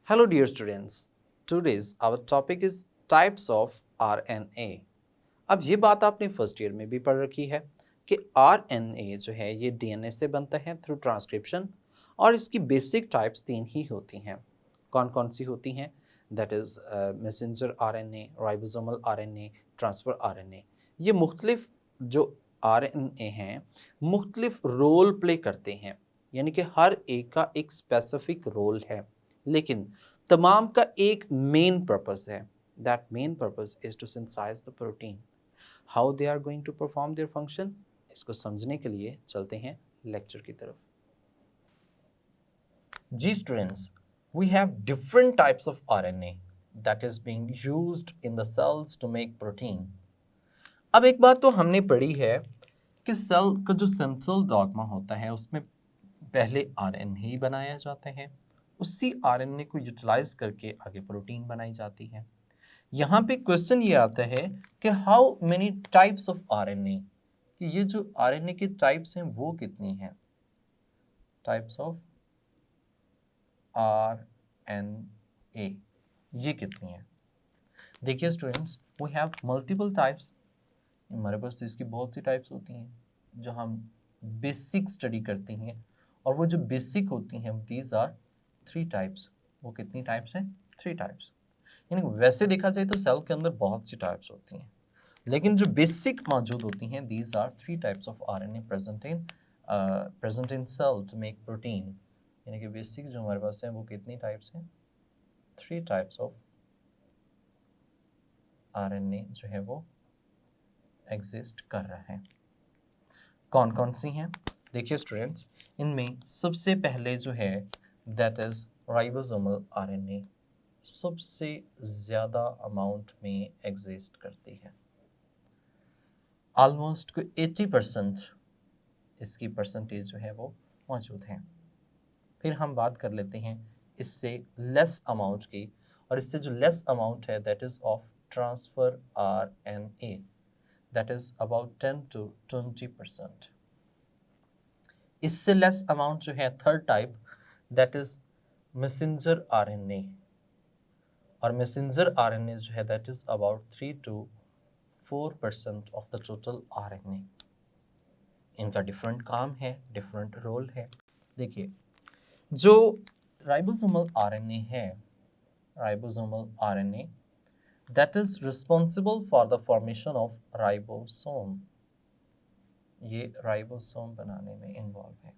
Hello dear students, today's our topic is types of RNA। अब ये बात आपने फर्स्ट ईयर में भी पढ़ रखी है कि RNA जो है ये DNA से बनता है थ्रू ट्रांसक्रिप्शन और इसकी बेसिक टाइप्स तीन ही होती हैं। कौन कौन सी होती हैं? That is messenger RNA, ribosomal RNA, transfer RNA। ये मुख्तलिफ जो RNA हैं मुख्तलिफ रोल प्ले करते हैं, यानी कि हर एक का एक स्पेसिफिक रोल है, लेकिन तमाम का एक मेन पर्पस है। That main purpose is to synthesize the protein. How they are going to perform their function, इसको समझने के लिए चलते हैं लेक्चर की तरफ। जी students, we have different types of RNA that is being used in the cells to make protein। अब एक बात तो हमने पढ़ी है कि सेल का जो सेंट्रल डॉगमा होता है उसमें पहले आरएनए ही बनाया जाता है, उसी आरएनए को यूटिलाइज करके आगे प्रोटीन बनाई जाती है। यहाँ पे क्वेश्चन ये आता है कि how many types of RNA, कि ये जो आरएनए के टाइप्स हैं वो कितनी हैं, टाइप्स ऑफ आरएनए ये कितनी हैं। देखिए students, we have multiple types. हमारे पास तो इसकी बहुत सी टाइप्स होती हैं जो हम बेसिक स्टडी करते हैं, और वो जो बेसिक होती हैं दीज आर 3 टाइप्स। वो कितनी टाइप्स हैं? 3 टाइप्स। यानी वैसे देखा जाए तो सेल के अंदर बहुत सी टाइप्स होती हैं, लेकिन जो बेसिक मौजूद होती हैं these are 3 types of RNA present in cell to make protein. यानी कि बेसिक जो हमारे पास है वो कितनी टाइप्स हैं? 3 टाइप्स ऑफ आरएनए जो है वो एग्जिस्ट कर रहा है। कौन कौन सी हैं? देखिए स्टूडेंट्स, इनमें सबसे पहले जो है दैट इज राइबोसोमल आरएनए सबसे ज़्यादा अमाउंट में एग्जिस्ट करती है। ऑलमोस्ट 80% इसकी परसेंटेज जो है वो मौजूद है। फिर हम बात कर लेते हैं इससे लेस अमाउंट की, और इससे जो लेस अमाउंट है that is of transfer RNA, that is about 10 to 20%। इससे लेस अमाउंट जो है third type that is messenger RNA, और मैसेंजर RNA जो है that is about 3 to 4% of the total RNA। इनका डिफरेंट काम है, डिफरेंट रोल है। देखिए, जो राइबोसोमल RNA है, ribosomal RNA that is responsible for the formation of ribosome. ये राइबोसोम बनाने में इन्वॉल्व है।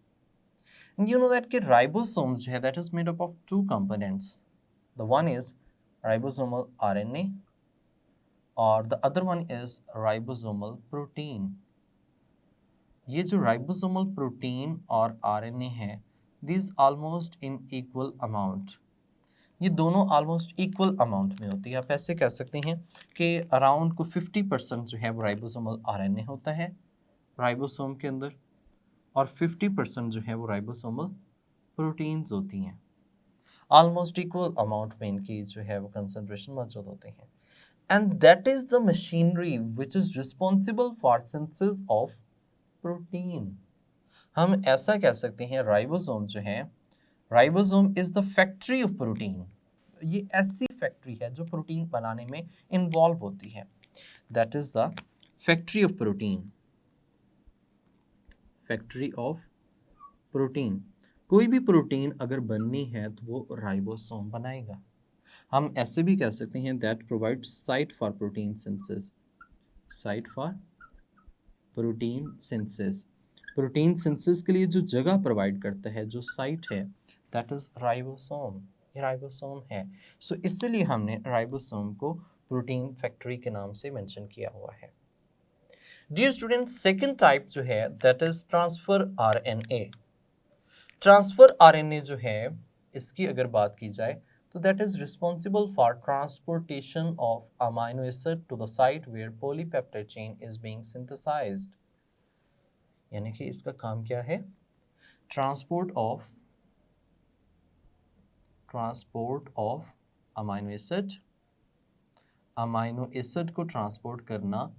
एंड यू नो दैट कि राइबोसोम जो है that is made up of 2 components. The one is ribosomal RNA और the other one is ribosomal protein. ये जो राइबोसोमल प्रोटीन और RNA है this almost in equal amount. ये दोनों ऑलमोस्ट इक्वल अमाउंट में होती है। आप ऐसे कह सकते हैं कि अराउंड को 50% जो है वो राइबोसोमल RNA होता है राइबोसोम के अंदर, और 50% जो है वो राइबोसोमल प्रोटीन्स होती हैं। ऑलमोस्ट इक्वल अमाउंट में इनकी जो है वो कंसंट्रेशन मौजूद होती हैं। And that is the machinery which is responsible for synthesis of protein. हम ऐसा कह सकते हैं राइबोसोम जो है, ribosome is the factory of protein. ये ऐसी फैक्ट्री है जो प्रोटीन बनाने में इन्वॉल्व होती है। That is the factory of protein, factory of protein. कोई भी प्रोटीन अगर बननी है तो वो राइबोसोम बनाएगा। हम ऐसे भी कह सकते हैं that provide site for protein synthesis, site for protein synthesis. Protein synthesis के लिए जो जगह प्रोवाइड करता है, जो साइट है, दैट इज राइबोसोम। ये राइबोसोम है। सो इसलिए हमने राइबोसोम को प्रोटीन फैक्ट्री के नाम से मेंशन किया हुआ है। डियर स्टूडेंट, सेकंड टाइप जो है that is transfer RNA। Transfer RNA जो है इसकी अगर बात की जाए तो that is responsible for transportation of amino acid to the site where polypeptide chain is being synthesized. यानी कि इसका काम क्या है? ट्रांसपोर्ट ऑफ अमाइनो एसिड को ट्रांसपोर्ट करना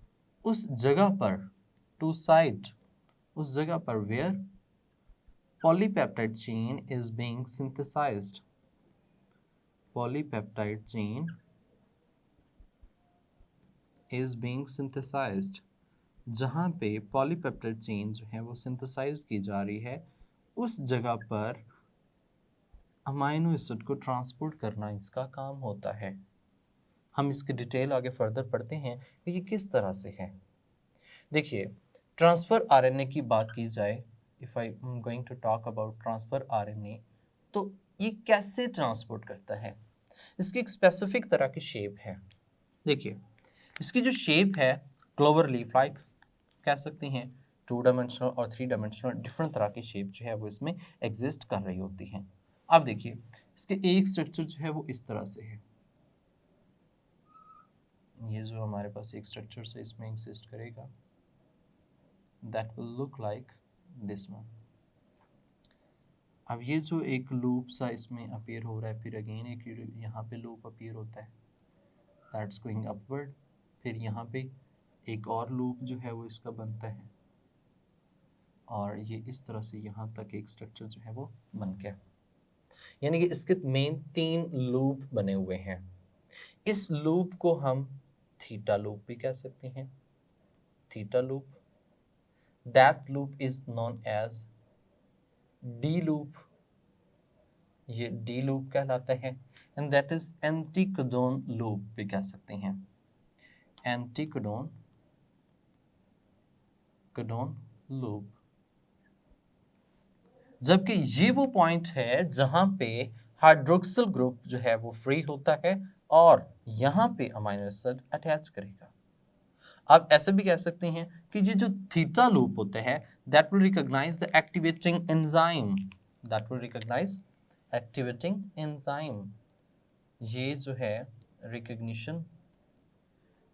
उस जगह पर, टू साइट, उस जगह पर where polypeptide chain is being synthesized. polypeptide chain is being synthesized, जहाँ पे पॉलीपेप्टाइड चेन जो है वो सिंथेसाइज की जा रही है, उस जगह पर अमाइनो एसिड को ट्रांसपोर्ट करना इसका काम होता है। हम इसकी डिटेल आगे फर्दर पढ़ते हैं कि ये किस तरह से है। देखिए, ट्रांसफर आरएनए की बात की जाए, if I am going to talk about transfer RNA, तो ये कैसे ट्रांसपोर्ट करता है। इसकी एक स्पेसिफिक तरह की शेप है। देखिए, इसकी जो शेप है क्लोवर लीफ लाइक कह सकते हैं, 2 डायमेंशनल और 3 डायमेंशनल डिफरेंट तरह की शेप जो है वो इसमें एग्जिस्ट कर रही होती हैं। अब देखिए, इसके एक स्ट्रक्चर जो है वो इस तरह से है। ये जो हमारे पास एक स्ट्रक्चर से इसमें एग्जिस्ट करेगा, that will look like this one. अब ये जो एक लूप सा इसमें अपीयर हो रहा है, फिर अगेन एक यहाँ पे लूप अपीयर होता है, दैट्स गोइंग अपवर्ड, फिर यहाँ पे एक और लूप जो है वो इसका बनता है, और ये इस तरह से यहाँ तक एक स्ट्रक्चर जो है वो बन गया। यानी कि इसके मेन 3 लूप बने हुए हैं। इस लूप को हम थीटा लूप भी कह सकते हैं, theta loop. That loop is known as D loop, ये डी लूप कहलाता है। And that is anticodon loop भी कह सकते हैं, एंटीकोडोन लूप। जबकि ये वो पॉइंट है जहां पे हाइड्रोक्सिल ग्रुप जो है वो फ्री होता है और यहां पे अमीनो एसिड अटैच करेगा। आप ऐसे भी कह सकते हैं कि ये जो थीटा लूप होता है, that will recognize the activating enzyme, that will recognize activating enzyme. ये जो है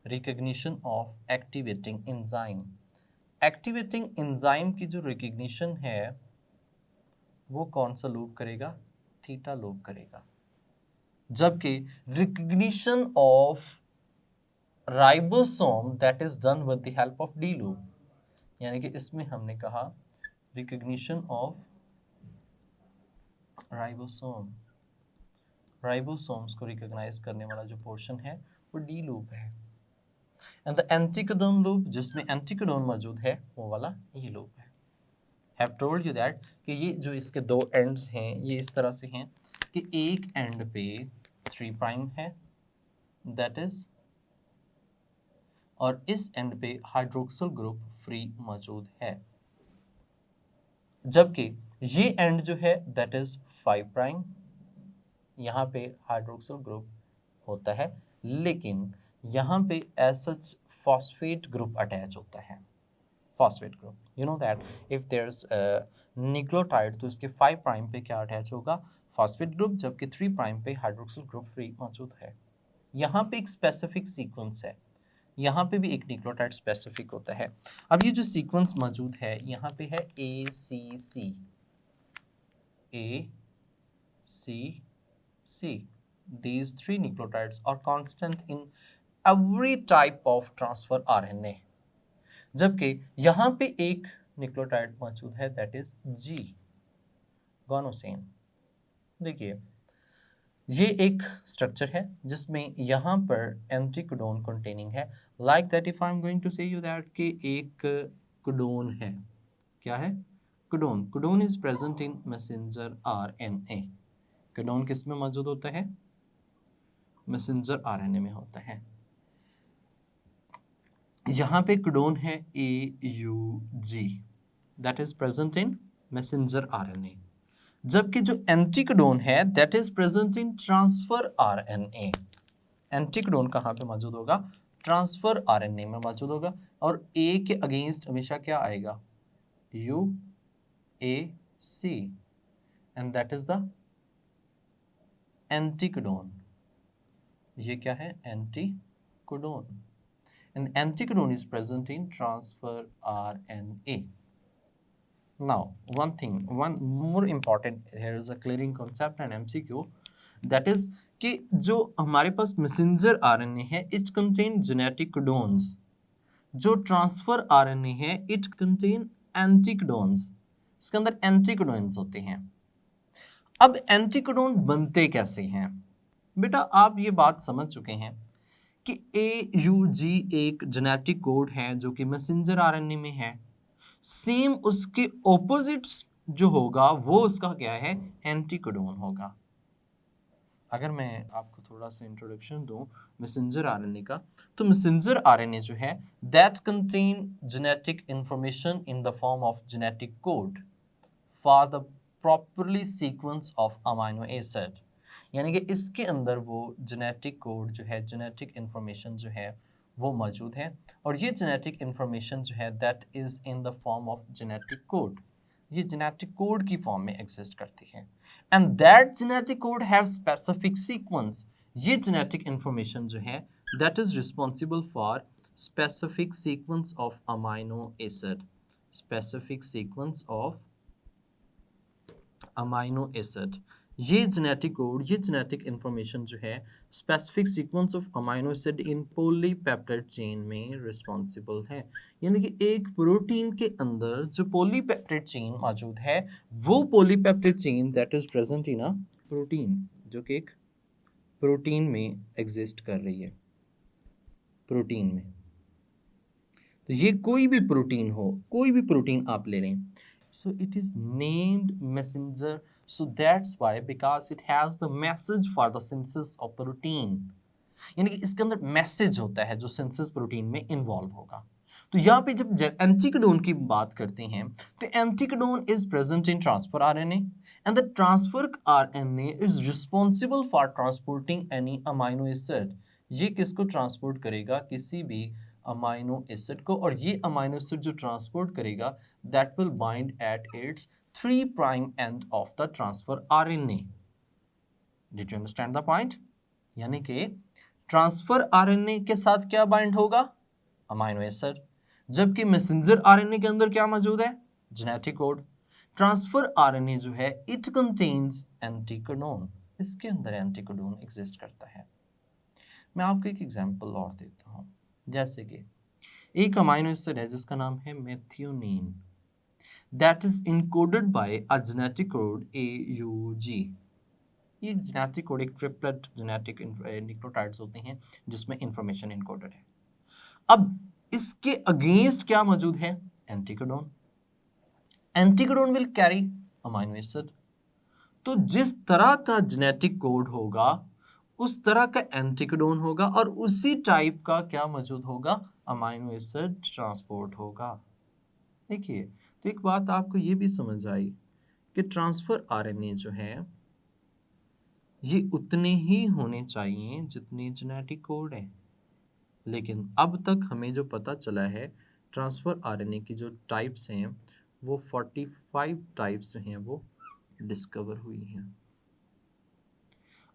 recognition of activating enzyme. Activating enzyme की जो रिकॉग्निशन है वो कौन सा लूप करेगा, थीटा लूप करेगा। जबकि recognition of ribosome that is done with the help of D loop, यानी कि इसमें हमने कहा रिकॉग्निशन ऑफ राइबोसोम्स को रिकॉग्नाइज करने वाला जो पोर्शन है वो डी लूप है। एंड द एंटीकोडोन लूप, जिसमें एंटीकोडोन मौजूद है, वो वाला ये लूप है। हैव टोल्ड यू दैट कि ये जो इसके 2 एंड्स हैं ये इस तरह से हैं कि एक एंड पे 3 प्राइम है, दैट इज, और इस एंड पे हाइड्रोक्सिल ग्रुप फ्री मौजूद है। जबकि ये एंड जो है दैट इज 5 प्राइम, यहाँ पे हाइड्रोक्सिल ग्रुप होता है, लेकिन यहाँ पे as such phosphate group attach होता है, phosphate group. You know that if there is nucleotide तो इसके 5 प्राइम पे क्या अटैच होगा, फॉस्फेट ग्रुप, जबकि 3 प्राइम पे हाइड्रोक्सिल ग्रुप फ्री मौजूद है। यहाँ पे एक स्पेसिफिक सीक्वेंस है, यहाँ पे भी एक न्यूक्लियोटाइड स्पेसिफिक होता है। अब ये जो सीक्वेंस मौजूद है यहाँ पे है ACC, these 3 nucleotides are constant in every type of transfer RNA। जबकि यहाँ पे एक न्यूक्लियोटाइड मौजूद है दैट इज G, गोनोसिन। देखिए, ये एक स्ट्रक्चर है जिसमें यहाँ पर एंटीकोडोन कंटेनिंग है, like that if I am going to say you that कि एक कोडोन है। क्या है? Codon is present in messenger RNA। Codon किस में मौजूद होता है? मैसेंजर RNA में होता है। यहाँ पे कोडोन है AUG, that is present in messenger RNA। जबकि जो एंटीकोडोन है that is present in transfer RNA। Anticodon कहाँ पे मौजूद होगा? ट्रांसफर RNA में मौजूद होगा, और A के अगेंस्ट हमेशा क्या आएगा? UAC, and that is the anticodon. ये क्या है? Anticodon, and anticodon is present in transfer RNA। Now, one more important, here is a clearing concept and MCQ, that is कि जो हमारे पास मैसेंजर RNA है it contain genetic codons, जो transfer RNA है it contain anticodones, इसके अंदर एंटीकोडोन्स होते हैं। अब एंटीकोडोन बनते कैसे हैं? बेटा आप ये बात समझ चुके हैं कि AUG एक जेनेटिक कोड है जो कि मैसेंजर आरएनए में है। सेम उसके ऑपोजिट्स जो होगा वो उसका क्या है, एंटीकोडोन होगा। अगर मैं आपको थोड़ा सा इंट्रोडक्शन दूं मैसेंजर आरएनए का, तो मैसेंजर आरएनए जो है that contain genetic information in the form of genetic code for the properly sequence of amino acid, यानी कि इसके अंदर वो जेनेटिक कोड जो है, जेनेटिक इंफॉर्मेशन जो है वो मौजूद है, और ये जेनेटिक इंफॉर्मेशन जो है that is in the form of genetic code, ये जेनेटिक कोड की फॉर्म में एग्जिस्ट करती है। And that genetic could have specific sequence, ये जेनेटिक इंफॉर्मेशन जो है that is responsible for specific sequence of amino acid, specific sequence of amino acid. ये genetic code, ये जेनेटिक इंफॉर्मेशन जो है specific sequence of amino acid in polypeptide chain में responsible है, यानी कि एक प्रोटीन के अंदर जो पॉलीपेप्टाइड चेन मौजूद है वो polypeptide chain that is present in a protein, जो कि एक प्रोटीन में एग्जिस्ट कर रही है, प्रोटीन में। तो ये कोई भी प्रोटीन हो, कोई भी प्रोटीन आप ले लें, so it is named messenger, so that's why because it has the message for the synthesis of protein, यानी कि इसके अंदर मैसेज होता है जो सिंथेसिस प्रोटीन में इन्वॉल्व होगा। तो यहाँ पे जब एंटीकोडोन की बात करते हैं तो anticodon is present in transfer RNA and the transfer RNA is responsible for transporting any amino acid, ये किसको ट्रांसपोर्ट करेगा, किसी भी अमाइनो एसिड को, और ये अमाइनो एसिड जो ट्रांसपोर्ट करेगा that will bind at its 3 prime end of the transfer RNA. Did you understand the point? यानी कि ट्रांसफर आरएनए के साथ क्या बाइंड होगा, अमाइनो एसिड, जबकि मैसेंजर आरएनए के अंदर क्या मौजूद है, जेनेटिक कोड। ट्रांसफर आरएनए जो है इट कंटेन्स एंटीकोडोन, इसके अंदर एंटीकोडोन एग्जिस्ट करता है। मैं आपको एक एग्जांपल और देता हूं, जैसे कि एक अमाइनो एसिड है जिसका नाम है methionine, that is encoded by a genetic code AUG। ये जेनेटिक कोड एक ट्रिपलेट जेनेटिक न्यूक्लियोटाइड्स होते हैं जिसमें इंफॉर्मेशन इनकोडेड है। अब इसके अगेंस्ट क्या मौजूद है, anticodon. Anticodon will carry amino acid, तो जिस तरह का जेनेटिक कोड होगा उस तरह का एंटीकोडोन होगा और उसी टाइप का क्या मौजूद होगा, अमाइनो एसिड ट्रांसपोर्ट होगा। देखिए, तो एक बात आपको ये भी समझ आई कि ट्रांसफर आरएनए जो है ये उतने ही होने चाहिए जितने जेनेटिक कोड है, लेकिन अब तक हमें जो पता चला है ट्रांसफर आरएनए की जो टाइप्स हैं वो 45 टाइप्स हैं वो डिस्कवर हुई हैं।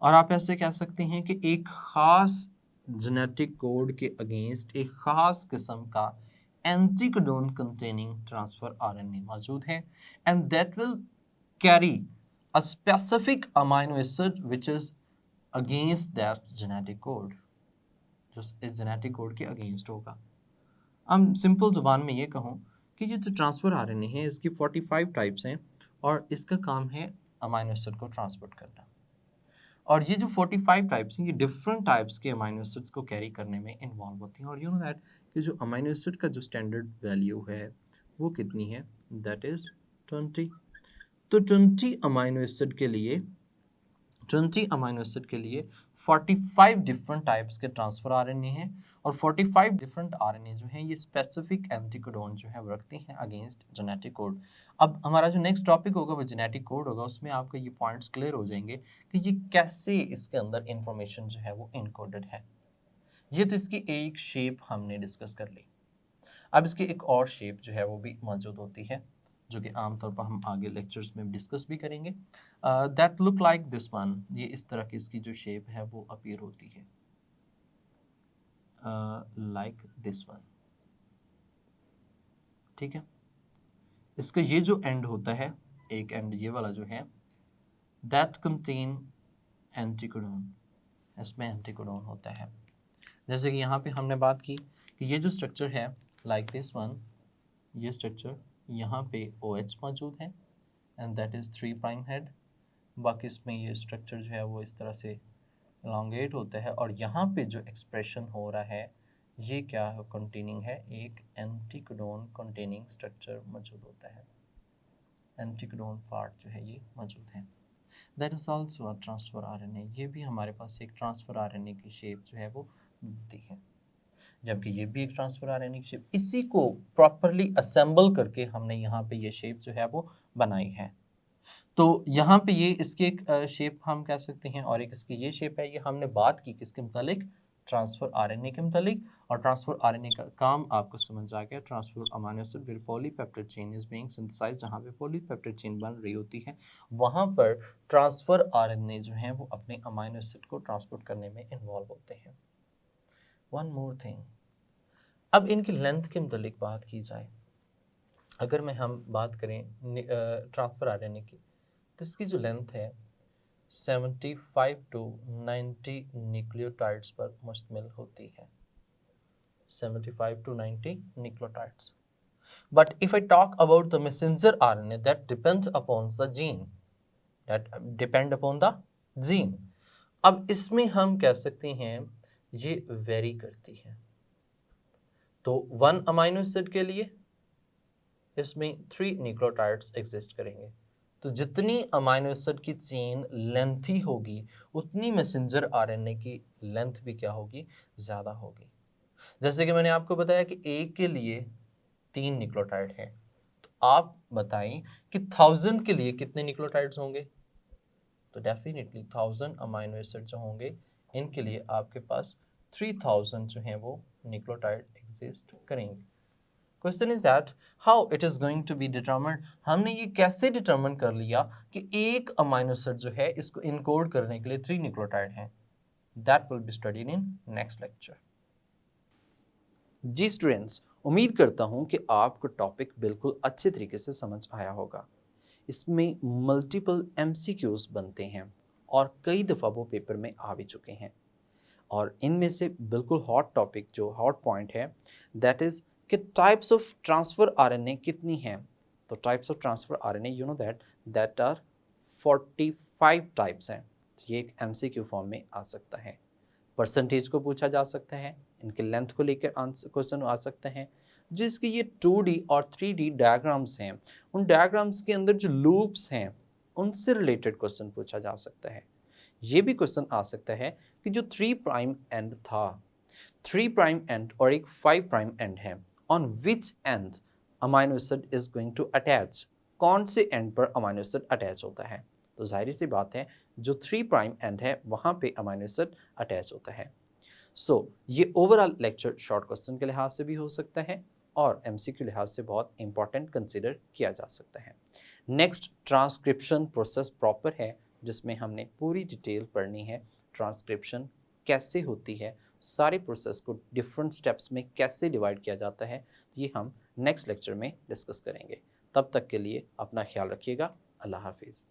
और आप ऐसे कह सकते हैं कि एक खास जेनेटिक कोड के अगेंस्ट एक खास किस्म का एंटीकोडोन कंटेनिंग ट्रांसफर आरएनए मौजूद है and that will carry a specific amino acid which is against that genetic code, जो इस जेनेटिक कोड के अगेंस्ट होगा। हम सिंपल जुबान में ये कहूँ कि ये जो ट्रांसफर आरएनए है इसकी 45 टाइप्स हैं और इसका काम है अमाइनो एसिड को ट्रांसपोर्ट करना। और ये जो 45 टाइप्स हैं ये डिफरेंट टाइप्स के अमाइनो एसिड्स को कैरी करने में इन्वॉल्व होती हैं। और यू नो दैट कि जो अमाइनो एसिड का जो स्टैंडर्ड वैल्यू है वो कितनी है, दैट इज 20। तो 20 अमाइनो एसिड के लिए 45 डिफरेंट टाइप्स के ट्रांसफर आरएनए हैं और 45 डिफरेंट आरएनए जो हैं ये स्पेसिफिक एंटीकोडोन जो है वो रखते हैं अगेंस्ट जेनेटिक कोड। अब हमारा जो नेक्स्ट टॉपिक होगा वो जेनेटिक कोड होगा, उसमें आपको ये पॉइंट्स क्लियर हो जाएंगे कि ये कैसे इसके अंदर इंफॉर्मेशन जो है वो इनकोडेड है। ये तो इसकी एक शेप हमने डिस्कस कर ली। अब इसकी एक और शेप जो है वो भी मौजूद होती है जो कि आमतौर पर हम आगे लेक्चर्स में डिस्कस भी करेंगे। That look like this one, ये इस तरह की इसकी जो शेप है वो अपीयर होती है लाइक दिस वन। ठीक है, इसका ये जो एंड होता है, एक एंड ये वाला जो है दैट कंटेन एंटीकोडोन, इसमें एंटीकोडोन होता है। जैसे कि यहाँ पे हमने बात की कि ये जो स्ट्रक्चर है लाइक दिस वन, ये स्ट्रक्चर यहाँ पे OH मौजूद है and that is 3 prime head. बाकी इसमें ये स्ट्रक्चर जो है वो इस तरह से elongate होता है, और यहाँ पे जो एक्सप्रेशन हो रहा है ये क्या कंटेनिंग है, एक एंटीकोडोन कंटेनिंग स्ट्रक्चर मौजूद होता है, एंटीकोडोन पार्ट जो है ये मौजूद है। That is also a transfer RNA, ये भी हमारे पास एक ट्रांसफर आरएनए की शेप जो है वो दी है, जबकि ये भी एक ट्रांसफर आरएनए की शेप, इसी को प्रॉपरली असेंबल करके हमने यहाँ पे ये शेप जो है वो बनाई है। तो यहाँ पे ये इसकी एक शेप हम कह सकते हैं, और एक इसकी ये शेप है। ये हमने बात की किसके मुतालिक, ट्रांसफर आरएनए के मुतालिक, और ट्रांसफर आरएनए का काम आपको समझ आ गया। Transfer amino acid where polypeptide chain is being synthesized, जहाँ पे पॉलीपेप्टाइड चेन बन रही होती है वहाँ पर ट्रांसफर आरएनए जो है वो अपने अमीनो एसिड को ट्रांसपोर्ट करने में इन्वॉल्व होते हैं। वन मोर थिंग, अब इनकी लेंथ के मुतालिक बात की जाए, अगर हम बात करें ट्रांसफर आरएनए की, तो इसकी जो लेंथ है 75 टू 90 न्यूक्लियोटाइड्स पर मुश्तमिल होती है, 75 to 90 nucleotides. But if I talk about the messenger RNA, that depends upon the gene, अब इसमें हम कह सकते हैं ये वेरी करती है। तो 1 अमीनो एसिड के लिए इसमें 3 न्यूक्लियोटाइड्स एग्जिस्ट करेंगे, तो जितनी अमीनो एसिड की चेन लेंथी होगी उतनी मैसेंजर आरएनए की लेंथ भी क्या होगी, ज़्यादा होगी। जैसे कि मैंने आपको बताया कि एक के लिए 3 न्यूक्लियोटाइड है, तो आप बताएं कि 1000 के लिए कितने न्यूक्लियोटाइड्स होंगे, तो डेफिनेटली 1000 अमीनो एसिड जो होंगे इनके लिए आपके पास 3000 जो हैं वो न्यूक्लियोटाइड एग्जिस्ट करेंगे। Question is that how it is going to be determined, हमने ये कैसे डिटरमिन कर लिया कि एक अमीनो एसिड जो है इसको इनकोड करने के लिए 3 न्यूक्लियोटाइड हैं। That will be studied in next lecture. जी स्टूडेंट्स, उम्मीद करता हूँ कि आपको टॉपिक बिल्कुल अच्छे तरीके से समझ आया होगा। इसमें मल्टीपल एमसीक्यूज बनते हैं और कई दफ़ा वो पेपर में आ भी चुके हैं, और इनमें से बिल्कुल हॉट टॉपिक जो हॉट पॉइंट है दैट इज़ कि टाइप्स ऑफ ट्रांसफ़र आरएनए कितनी हैं। तो types of transfer RNA you know that are 45 types हैं। ये एक एमसीक्यू फॉर्म में आ सकता है। परसेंटेज को पूछा जा सकता है, इनके लेंथ को लेकर क्वेश्चन आ सकते हैं। जो इसके ये 2D और 3D डायग्राम्स हैं, उन डायग्राम्स के अंदर जो लूप्स हैं उनसे रिलेटेड क्वेश्चन पूछा जा सकता है। ये भी क्वेश्चन आ सकता है कि जो 3 प्राइम एंड था, 3 प्राइम एंड और एक 5 प्राइम एंड है, on which end amino acid is going to attach, कौन से एंड पर अमीनो एसिड अटैच होता है। तो जाहिर सी बात है जो 3 प्राइम एंड है वहाँ पे अमीनो एसिड अटैच होता है। सो ये ओवरऑल लेक्चर शॉर्ट क्वेश्चन के लिहाज से भी हो सकता है और एमसीक्यू लिहाज से बहुत इंपॉर्टेंट कंसिडर किया जा सकता है। नेक्स्ट ट्रांसक्रिप्शन प्रोसेस प्रॉपर है, जिसमें हमने पूरी डिटेल पढ़नी है। ट्रांसक्रिप्शन कैसे होती है, सारे प्रोसेस को डिफरेंट स्टेप्स में कैसे डिवाइड किया जाता है, ये हम नेक्स्ट लेक्चर में डिस्कस करेंगे। तब तक के लिए अपना ख्याल रखिएगा। अल्लाह हाफिज़।